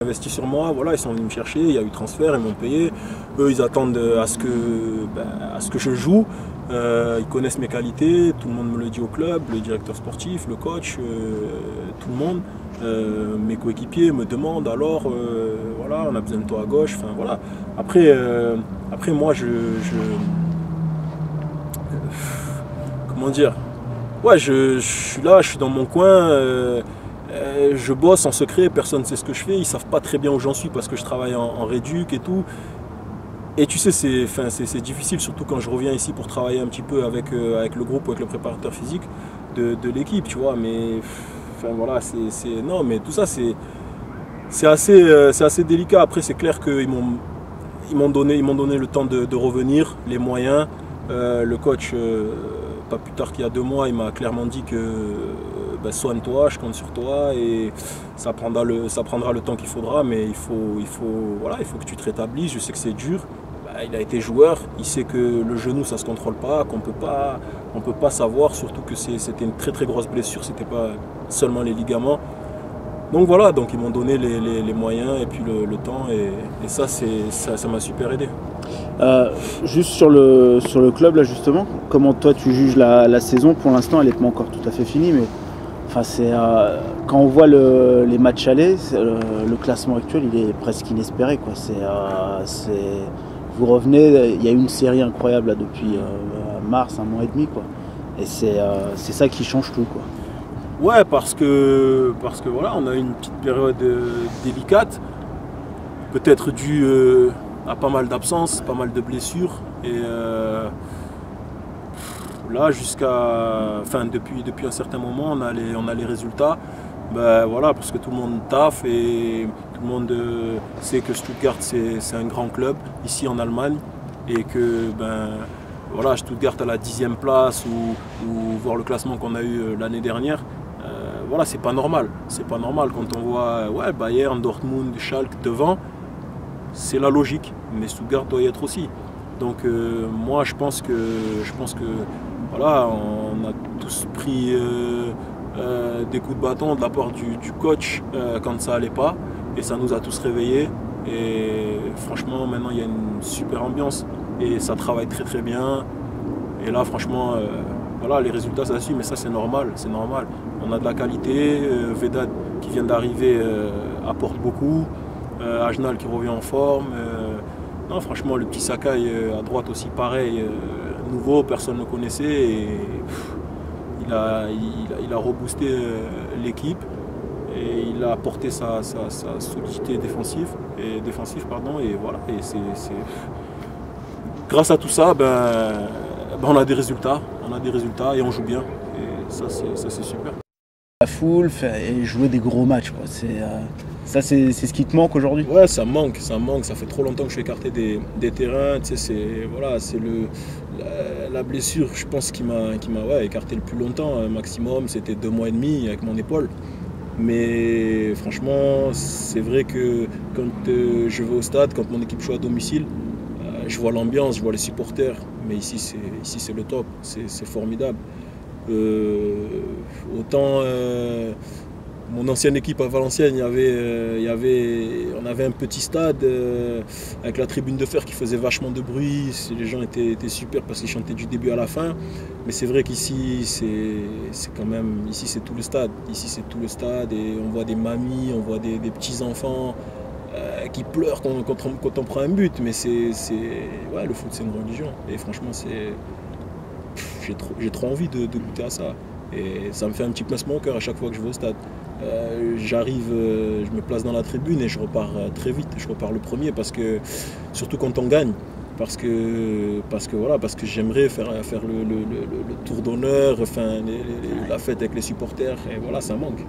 investi sur moi, voilà, ils sont venus me chercher, il y a eu transfert, ils m'ont payé. Eux, ils attendent à ce que je joue. Ils connaissent mes qualités, tout le monde me le dit au club, le directeur sportif, le coach, tout le monde. Mes coéquipiers me demandent alors, voilà, on a besoin de toi à gauche. Enfin voilà. Après moi, comment dire? Ouais, je suis là, je suis dans mon coin. Je bosse en secret, personne ne sait ce que je fais, ils ne savent pas très bien où j'en suis parce que je travaille en réduc et tout. Et tu sais, c'est difficile, surtout quand je reviens ici pour travailler un petit peu avec le groupe ou avec le préparateur physique de l'équipe, tu vois. Mais enfin, voilà, non, mais tout ça, c'est assez délicat. Après, c'est clair qu'ils m'ont donné le temps de revenir, les moyens. Le coach, pas plus tard qu'il y a 2 mois, il m'a clairement dit que soigne-toi, je compte sur toi et ça prendra le temps qu'il faudra, mais il faut que tu te rétablisses. Je sais que c'est dur. Il a été joueur, il sait que le genou ça se contrôle pas, qu'on peut pas savoir, surtout que c'était une très très grosse blessure, c'était pas seulement les ligaments. Donc voilà, donc ils m'ont donné les moyens et puis le temps et ça m'a super aidé. Juste sur le club là justement, comment toi tu juges la saison? Pour l'instant elle n'est pas encore tout à fait finie, mais enfin, quand on voit les matchs allés, le classement actuel il est presque inespéré, quoi. Vous revenez, il y a une série incroyable là, depuis mars, 1 mois et demi, quoi. Et c'est ça qui change tout, quoi. Ouais, parce que voilà, on a eu une petite période délicate, peut-être due à pas mal d'absences, pas mal de blessures. Et là, depuis un certain moment, on a les résultats. Ben, voilà, parce que tout le monde taffe et tout le monde sait que Stuttgart c'est un grand club ici en Allemagne et que voilà, Stuttgart à la 10e place ou voir le classement qu'on a eu l'année dernière. Voilà, c'est pas normal. C'est pas normal quand on voit Bayern, Dortmund, Schalke devant. C'est la logique, mais Stuttgart doit y être aussi. Donc moi je pense que voilà, on a tous pris des coups de bâton de la part du coach quand ça allait pas et ça nous a tous réveillés et franchement maintenant il y a une super ambiance et ça travaille très très bien et là franchement voilà, les résultats ça suit, mais ça c'est normal, on a de la qualité, Vedat qui vient d'arriver apporte beaucoup, Ajnal qui revient en forme, non franchement le petit Sakai à droite aussi pareil, nouveau, personne ne le connaissait et il a reboosté l'équipe et il a apporté sa solidité défensive et voilà. Et grâce à tout ça, on a des résultats et on joue bien. Et ça c'est super. La foule et jouer des gros matchs, quoi. Ça c'est ce qui te manque aujourd'hui? Ouais, ça manque. Ça fait trop longtemps que je suis écarté des terrains. Tu sais, c'est la blessure, je pense, qui m'a écarté le plus longtemps. Maximum, c'était 2 mois et demi avec mon épaule. Mais franchement, c'est vrai que quand je vais au stade, quand mon équipe joue à domicile, je vois l'ambiance, je vois les supporters. Mais ici c'est le top, c'est formidable. Autant mon ancienne équipe à Valenciennes, on avait un petit stade avec la tribune de fer qui faisait vachement de bruit. Les gens étaient super parce qu'ils chantaient du début à la fin. Mais c'est vrai qu'ici, c'est tout le stade. Ici, c'est tout le stade et on voit des mamies, on voit des petits enfants qui pleurent quand on prend un but. Mais le foot, c'est une religion. Et franchement, j'ai trop envie de goûter à ça. Et ça me fait un petit pincement au cœur à chaque fois que je vais au stade. J'arrive, je me place dans la tribune et je repars très vite. Je repars le premier surtout quand on gagne. Parce que j'aimerais faire le tour d'honneur, la fête avec les supporters. Et voilà, ça manque.